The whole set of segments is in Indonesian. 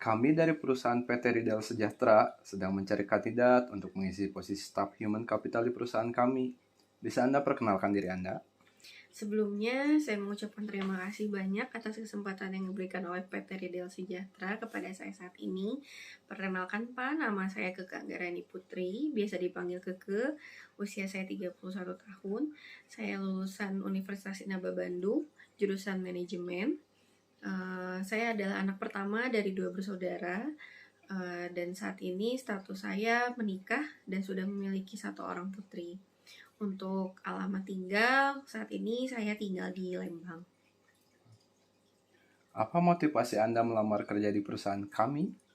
Kami dari perusahaan PT Ridel Sejahtera sedang mencari kandidat untuk mengisi posisi staf human capital di perusahaan kami. Bisa Anda perkenalkan diri Anda? Sebelumnya, saya mengucapkan terima kasih banyak atas kesempatan yang diberikan oleh PT Ridel Sejahtera kepada saya saat ini. Perkenalkan Pak, nama saya Keke Anggarani Putri, biasa dipanggil Keke. Usia saya 31 tahun. Saya lulusan Universitas Inaba Bandung, jurusan manajemen. Saya adalah anak pertama dari 2 bersaudara. Dan saat ini status saya menikah dan sudah memiliki 1 orang putri. Untuk alamat tinggal, saat ini saya tinggal di Lembang. Apa motivasi Anda melamar kerja di perusahaan kami?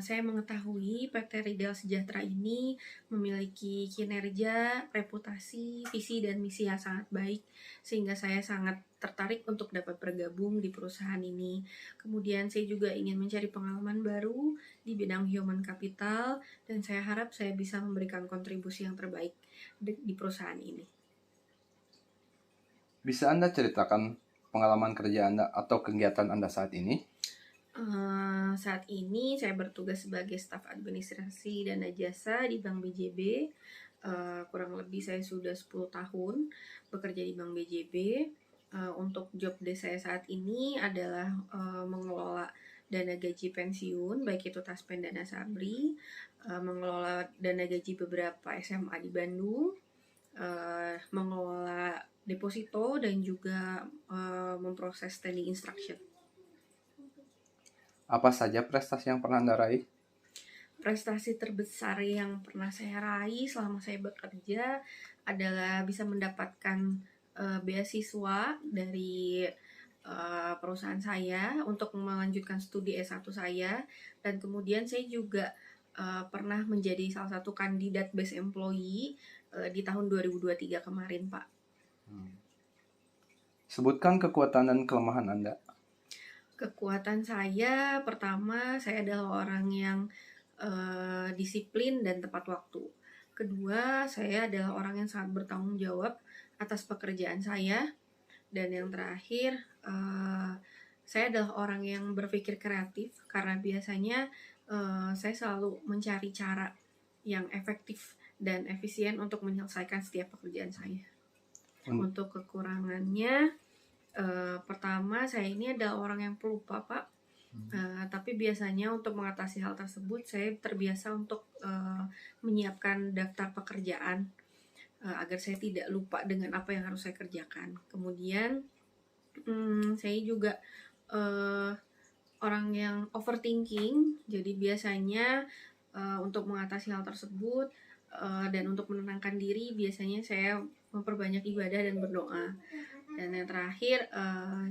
Saya mengetahui PT Ridel Sejahtera ini memiliki kinerja, reputasi, visi, dan misi yang sangat baik, sehingga saya sangat tertarik untuk dapat bergabung di perusahaan ini. Kemudian saya juga ingin mencari pengalaman baru di bidang human capital, dan saya harap saya bisa memberikan kontribusi yang terbaik di perusahaan ini. Bisa Anda ceritakan pengalaman kerja Anda atau kegiatan Anda saat ini? Saat ini saya bertugas sebagai staf administrasi dana jasa di Bank BJB. Kurang lebih saya sudah 10 tahun bekerja di Bank BJB. Untuk job desk saya saat ini adalah mengelola dana gaji pensiun, baik itu Taspen dan Nasabri, mengelola dana gaji beberapa SMA di Bandung, mengelola deposito, dan juga memproses standing instruction. Apa saja prestasi yang pernah Anda raih? Prestasi terbesar yang pernah saya raih selama saya bekerja adalah bisa mendapatkan beasiswa dari perusahaan saya untuk melanjutkan studi S1 saya, dan kemudian saya juga pernah menjadi salah satu kandidat Best Employee di tahun 2023 kemarin, Pak. Sebutkan kekuatan dan kelemahan Anda. Kekuatan saya, pertama, saya adalah orang yang disiplin dan tepat waktu. Kedua, saya adalah orang yang sangat bertanggung jawab atas pekerjaan saya. Dan yang terakhir, saya adalah orang yang berpikir kreatif, karena biasanya saya selalu mencari cara yang efektif dan efisien untuk menyelesaikan setiap pekerjaan saya. Untuk kekurangannya, pertama, saya ini adalah orang yang pelupa, Pak. Tapi biasanya untuk mengatasi hal tersebut, saya terbiasa untuk menyiapkan daftar pekerjaan agar saya tidak lupa dengan apa yang harus saya kerjakan. Kemudian saya juga orang yang overthinking, jadi biasanya untuk mengatasi hal tersebut dan untuk menenangkan diri, biasanya saya memperbanyak ibadah dan berdoa. Dan yang terakhir,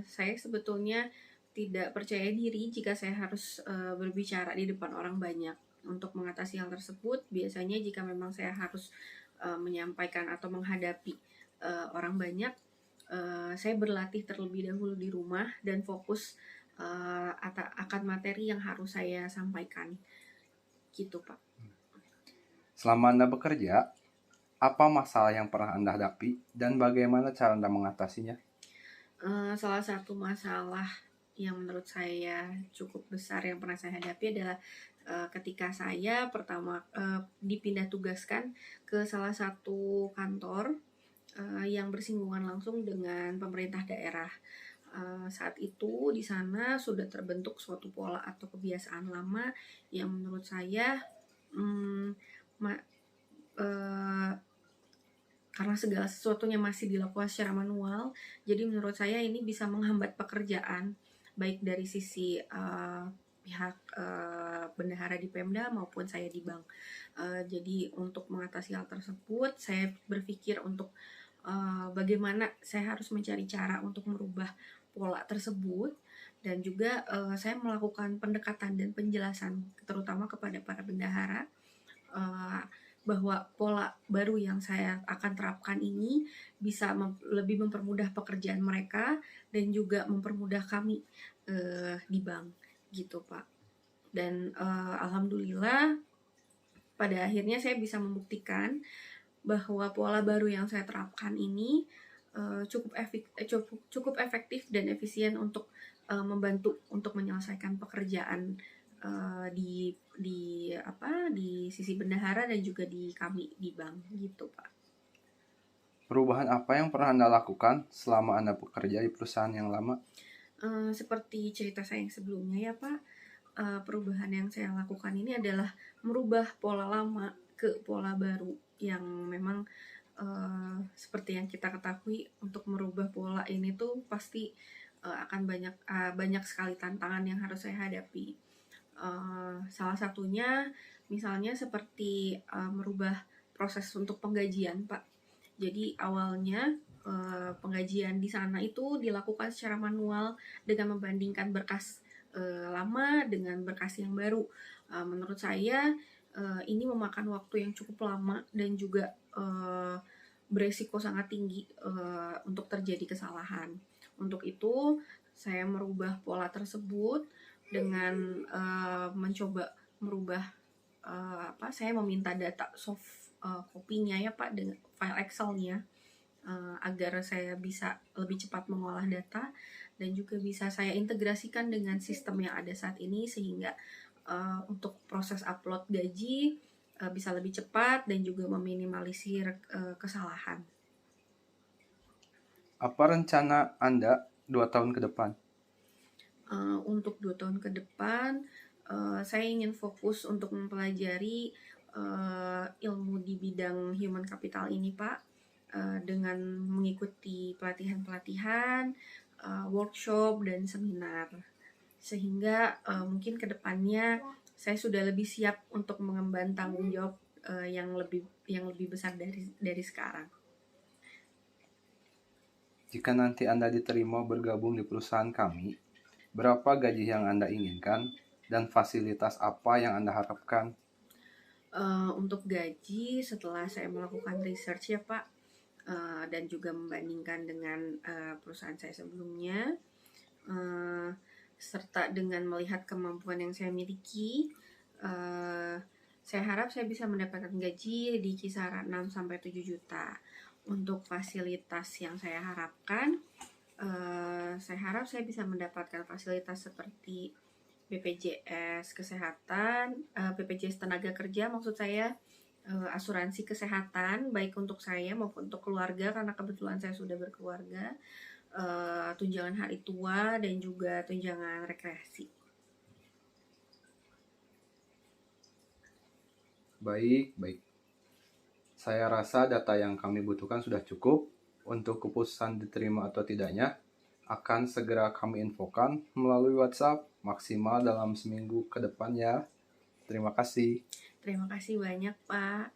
saya sebetulnya tidak percaya diri jika saya harus berbicara di depan orang banyak. Untuk mengatasi hal tersebut, biasanya jika memang saya harus menyampaikan atau menghadapi orang banyak, saya berlatih terlebih dahulu di rumah dan fokus akan materi yang harus saya sampaikan. Gitu, Pak. Selama Anda bekerja, apa masalah yang pernah Anda hadapi dan bagaimana cara Anda mengatasinya? Salah satu masalah yang menurut saya cukup besar yang pernah saya hadapi adalah ketika saya pertama dipindah tugaskan ke salah satu kantor yang bersinggungan langsung dengan pemerintah daerah. Saat itu di sana sudah terbentuk suatu pola atau kebiasaan lama yang menurut saya karena segala sesuatunya masih dilakukan secara manual, jadi menurut saya ini bisa menghambat pekerjaan baik dari sisi pihak bendahara di Pemda maupun saya di bank. Jadi untuk mengatasi hal tersebut, saya berpikir untuk bagaimana saya harus mencari cara untuk merubah pola tersebut, dan juga saya melakukan pendekatan dan penjelasan terutama kepada para bendahara bahwa pola baru yang saya akan terapkan ini bisa lebih mempermudah pekerjaan mereka dan juga mempermudah kami di bank, gitu, Pak. Dan alhamdulillah pada akhirnya saya bisa membuktikan bahwa pola baru yang saya terapkan ini cukup efektif dan efisien untuk membantu untuk menyelesaikan pekerjaan di sisi bendahara dan juga di kami di bank gitu, Pak. Perubahan apa yang pernah Anda lakukan selama Anda bekerja di perusahaan yang lama? Seperti cerita saya yang sebelumnya ya, Pak, perubahan yang saya lakukan ini adalah merubah pola lama ke pola baru yang memang seperti yang kita ketahui, untuk merubah pola ini tuh pasti akan banyak sekali tantangan yang harus saya hadapi. Salah satunya misalnya seperti merubah proses untuk penggajian, Pak. Jadi awalnya penggajian di sana itu dilakukan secara manual dengan membandingkan berkas lama dengan berkas yang baru. Menurut saya ini memakan waktu yang cukup lama dan juga beresiko sangat tinggi untuk terjadi kesalahan. Untuk itu saya merubah pola tersebut dengan mencoba merubah saya meminta data soft copy-nya ya, Pak, dengan file Excel-nya agar saya bisa lebih cepat mengolah data dan juga bisa saya integrasikan dengan sistem yang ada saat ini, sehingga untuk proses upload gaji bisa lebih cepat dan juga meminimalisir kesalahan. Apa rencana Anda 2 tahun ke depan? Untuk 2 tahun ke depan, saya ingin fokus untuk mempelajari ilmu di bidang human capital ini, Pak, dengan mengikuti pelatihan-pelatihan, workshop, dan seminar. Sehingga mungkin ke depannya saya sudah lebih siap untuk mengemban tanggung jawab yang lebih besar dari sekarang. Jika nanti Anda diterima bergabung di perusahaan kami, berapa gaji yang Anda inginkan dan fasilitas apa yang Anda harapkan? Untuk gaji, setelah saya melakukan research ya, Pak, dan juga membandingkan dengan perusahaan saya sebelumnya, serta dengan melihat kemampuan yang saya miliki, saya harap saya bisa mendapatkan gaji di kisaran 6-7 juta. Untuk fasilitas yang saya harapkan, saya harap saya bisa mendapatkan fasilitas seperti BPJS Kesehatan, BPJS Tenaga Kerja maksud saya, asuransi kesehatan baik untuk saya maupun untuk keluarga karena kebetulan saya sudah berkeluarga, tunjangan hari tua dan juga tunjangan rekreasi. Baik. Saya rasa data yang kami butuhkan sudah cukup. Untuk keputusan diterima atau tidaknya akan segera kami infokan melalui WhatsApp maksimal dalam seminggu ke depan ya. Terima kasih. Terima kasih banyak, Pak.